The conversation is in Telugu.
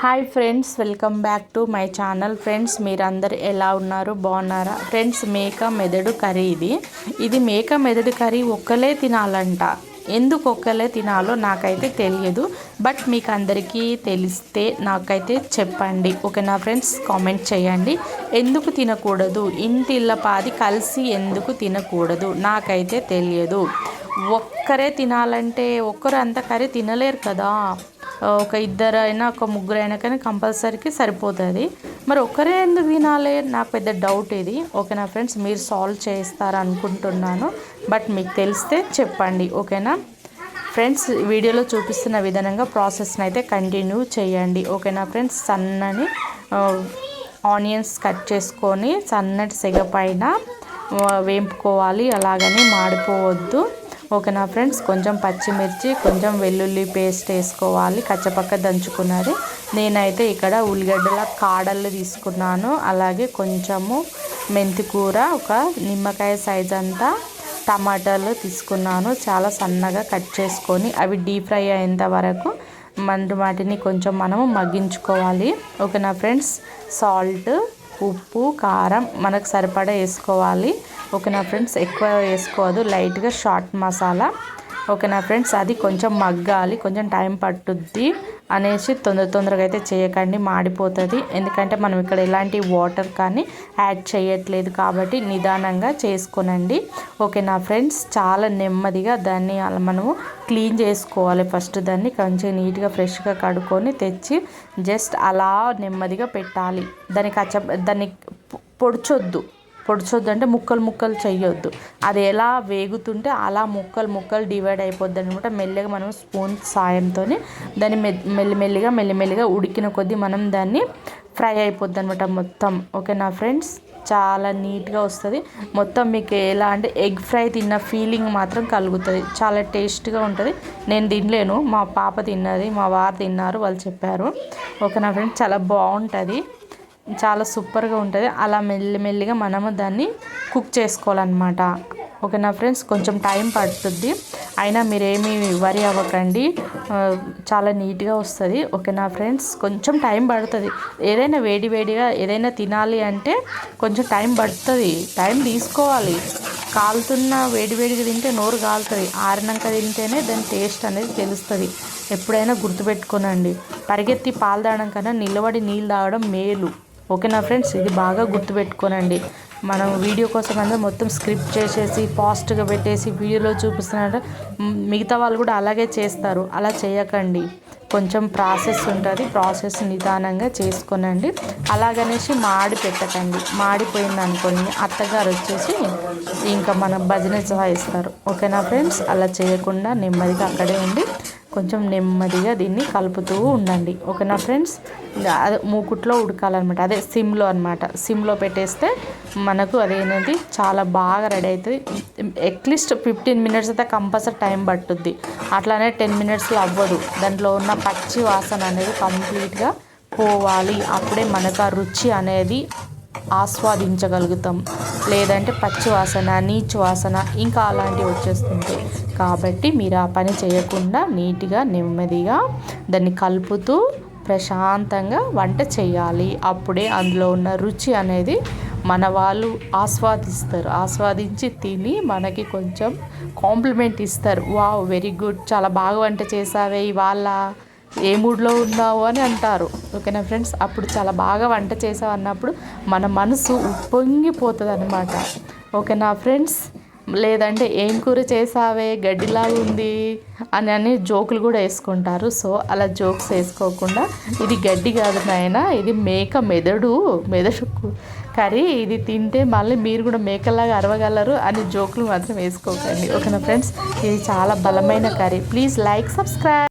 Hi friends, welcome back to my channel. Friends, మీరందరు ఎలా ఉన్నారు? బాగున్నారా? ఫ్రెండ్స్, మేక మెదడు కర్రీ ఇది మేక మెదడు కర్రీ ఒక్కలే తినాలంట. ఎందుకు ఒక్కలే తినాలో నాకైతే తెలియదు, బట్ మీకు అందరికీ తెలిస్తే నాకైతే చెప్పండి, ఓకేనా ఫ్రెండ్స్? కామెంట్ చేయండి. ఎందుకు తినకూడదు, ఇంటి ఇళ్ళపాది కలిసి ఎందుకు తినకూడదు నాకైతే తెలియదు. ఒక్కరే తినాలంటే ఒక్కరు అంత కర్రీ తినలేరు కదా. ఒక ఇద్దరైనా ఒక ముగ్గురైనా కానీ కంపల్సరీకి సరిపోతుంది. మరి ఒక్కరే ఎందుకు తినాలి? నాకు పెద్ద డౌట్ ఇది. ఓకేనా ఫ్రెండ్స్? మీరు సాల్వ్ చేస్తారనుకుంటున్నాను, బట్ మీకు తెలిస్తే చెప్పండి, ఓకేనా ఫ్రెండ్స్? వీడియోలో చూపిస్తున్న విధంగా ప్రాసెస్ని అయితే కంటిన్యూ చేయండి, ఓకేనా ఫ్రెండ్స్? సన్నని ఆనియన్స్ కట్ చేసుకొని సన్నటి సెగ పైన వేపుకోవాలి, అలాగని మాడిపోవద్దు, ఓకేనా ఫ్రెండ్స్? కొంచెం పచ్చిమిర్చి, కొంచెం వెల్లుల్లి పేస్ట్ వేసుకోవాలి, కచ్చపక్క దంచుకున్నది. నేనైతే ఇక్కడ ఉల్లిగడ్డల కాడలు తీసుకున్నాను, అలాగే కొంచెము మెంతి కూర, ఒక నిమ్మకాయ సైజ్ అంతా టమాటాలు తీసుకున్నాను. చాలా సన్నగా కట్ చేసుకొని అవి డీప్ ఫ్రై అయ్యేంత వరకు వాటిని కొంచెం మనము మగ్గించుకోవాలి, ఓకేనా ఫ్రెండ్స్? సాల్ట్, ఉప్పు, కారం మనకు సరిపడా వేసుకోవాలి, ఓకేనా ఫ్రెండ్స్? ఎక్కువ వేసుకోవద్దు, లైట్గా షార్ట్ మసాలా, ఓకేనా ఫ్రెండ్స్? అది కొంచెం మగ్గాలి, కొంచెం టైం పట్టుద్ది అనేసి తొందరగా అయితే చేయకండి, మాడిపోతుంది. ఎందుకంటే మనం ఇక్కడ ఎలాంటి వాటర్ కానీ యాడ్ చేయట్లేదు కాబట్టి నిదానంగా చేసుకోనండి, ఓకేనా ఫ్రెండ్స్? చాలా నెమ్మదిగా దాన్ని అలా మనము క్లీన్ చేసుకోవాలి. ఫస్ట్ దాన్ని కొంచెం నీట్గా ఫ్రెష్గా కడుక్కొని తెచ్చి జస్ట్ అలా నెమ్మదిగా పెట్టాలి. దాన్ని పొడిచొద్దు అంటే ముక్కలు చేయొద్దు. అది ఎలా వేగుతుంటే అలా ముక్కలు డివైడ్ అయిపోద్ది అనమాట. మెల్లగా మనం స్పూన్ సాయంతో దాన్ని మెల్లిమెల్లిగా ఉడికిన కొద్దీ మనం దాన్ని ఫ్రై అయిపోద్ది అనమాట మొత్తం, ఓకేనా ఫ్రెండ్స్? చాలా నీట్గా వస్తుంది మొత్తం. మీకు ఎలా అంటే ఎగ్ ఫ్రై తిన్న ఫీలింగ్ మాత్రం కలుగుతుంది, చాలా టేస్ట్గా ఉంటుంది. నేను తినలేను, మా పాప తిన్నది, మా వారు తిన్నారు, వాళ్ళు చెప్పారు, ఓకేనా ఫ్రెండ్స్? చాలా బాగుంటుంది, చాలా సూపర్గా ఉంటుంది. అలా మెల్లిమెల్లిగా మనము దాన్ని కుక్ చేసుకోవాలన్నమాట, ఓకేనా ఫ్రెండ్స్? కొంచెం టైం పడుతుంది, అయినా మీరేమీ వరి అవ్వకండి, చాలా నీట్గా వస్తుంది, ఓకేనా ఫ్రెండ్స్? కొంచెం టైం పడుతుంది. ఏదైనా వేడిగా ఏదైనా తినాలి అంటే కొంచెం టైం పడుతుంది, టైం తీసుకోవాలి. కాలుతున్న వేడిగా తింటే నోరు కాలుతుంది, ఆరినాక తింటేనే దాని టేస్ట్ అనేది తెలుస్తుంది. ఎప్పుడైనా గుర్తుపెట్టుకోనండి, పరిగెత్తి పాలు తాగడం కన్నా నిలబడి నీళ్ళు తాగడం మేలు, ఓకేనా ఫ్రెండ్స్? ఇది బాగా గుర్తుపెట్టుకోనండి. మనం వీడియో కోసం అందరూ మొత్తం స్క్రిప్ట్ చేసేసి ఫాస్ట్గా పెట్టేసి వీడియోలో చూపిస్తున్నట్టు మిగతా వాళ్ళు కూడా అలాగే చేస్తారు. అలా చేయకండి, కొంచెం ప్రాసెస్ ఉంటుంది, ప్రాసెస్ నిదానంగా చేసుకోనండి. అలాగనేసి మాడి పెట్టకండి, మాడిపోయింది అనుకోండి అత్తగారు వచ్చేసి ఇంకా మన భజన చేస్తారు, ఓకేనా ఫ్రెండ్స్? అలా చేయకుండా నెమ్మదిగా అక్కడే ఉండి కొంచెం నెమ్మదిగా దీన్ని కలుపుతూ ఉండండి, ఓకేనా ఫ్రెండ్స్? అదే మూకుట్లో ఉడకాలన్నమాట, అదే సిమ్లో అనమాట. సిమ్లో పెట్టేస్తే మనకు అదేంటి చాలా బాగా రెడీ అవుతుంది. అట్లీస్ట్ 15 మినిట్స్ అయితే కంపల్సరీ టైం పట్టుద్ది, అట్లానే 10 మినిట్స్లో అవ్వదు. దాంట్లో ఉన్న పచ్చి వాసన అనేది కంప్లీట్గా పోవాలి, అప్పుడే మనకు ఆ రుచి అనేది ఆస్వాదించగలుగుతాం. లేదంటే పచ్చి వాసన, నీచు వాసన ఇంకా అలాంటివి వచ్చేస్తుంటాయి. కాబట్టి మీరు ఆ పని చేయకుండా నీట్గా నెమ్మదిగా దాన్ని కలుపుతూ ప్రశాంతంగా వంట చేయాలి. అప్పుడే అందులో ఉన్న రుచి అనేది మన వాళ్ళు ఆస్వాదిస్తారు, ఆస్వాదించి తిని మనకి కొంచెం కాంప్లిమెంట్ ఇస్తారు. వావ్, వెరీ గుడ్, చాలా బాగా వంట చేసావే ఇవాళ, ఏ మూడ్లో ఉన్నావు అని అంటారు, ఓకేనా ఫ్రెండ్స్? అప్పుడు చాలా బాగా వంట చేసావు అన్నప్పుడు మన మనసు ఉప్పొంగిపోతుంది అనమాట, ఓకేనా ఫ్రెండ్స్? లేదంటే ఏం కూర చేసావే గడ్డిలాగా ఉంది అని జోకులు కూడా వేసుకుంటారు. సో అలా జోక్స్ వేసుకోకుండా ఇది గడ్డి కాదు నాయనా, ఇది మేక మెదడు కర్రీ, ఇది తింటే మళ్ళీ మీరు కూడా మేకలాగా అరవగలరు అని జోకులు మాత్రం వేసుకోకండి, ఓకేనా ఫ్రెండ్స్? ఇది చాలా బలమైన కర్రీ. Please like, subscribe.